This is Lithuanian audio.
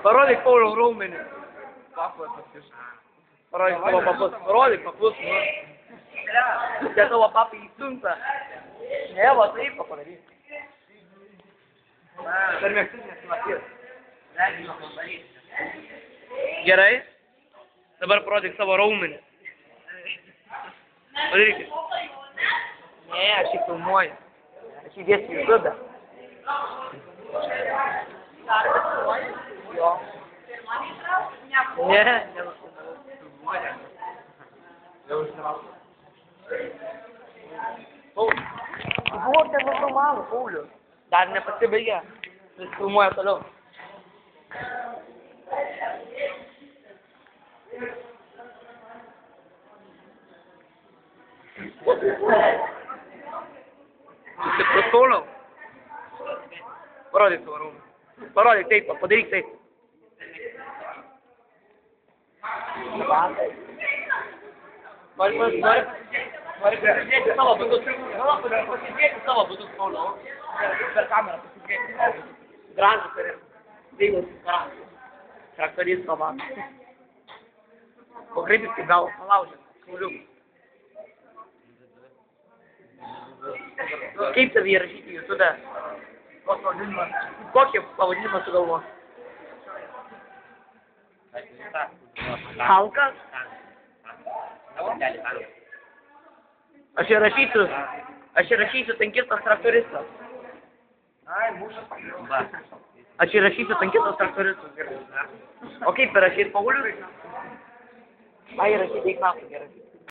Parodyk Pauliaus raumenį. Parodyk savo papus. Parodyk papus, nu. Čia tavo papai įsiunta. Ne, va taip padarys. Per mėgtus nesimatys. Gerai. Dabar parodyk savo raumenį. Padarykit. Ne, aš jį filmuoju. Aš jį dėsiu į YouTube. Jo. Ne, nenufilmavau. Buvo ten nufilmavo, Paulius. Dar nepasibaigė. Jis filmuoja toliau. Stiprus Pauliau. Parodyk savo raumenį. Parodyk taip, padaryk taip. Nori pasidėti savo būdus. Pasidėti savo būdus, Pauliau. Per kamerą pasidėti. Gražus ir deilas gražus. Traktoristo man. Pagreitis kaip gal palaužęs. Kauliukas. Kaip tave įrašyti YouTube? Kokį pavadinimą sugalvos? Halkas? Aš įrašysiu tankistas traktoristas. Aš įrašysiu tankistas traktoristas. O kaip įrašyti Paulius? Įrašyti į knapą gerai.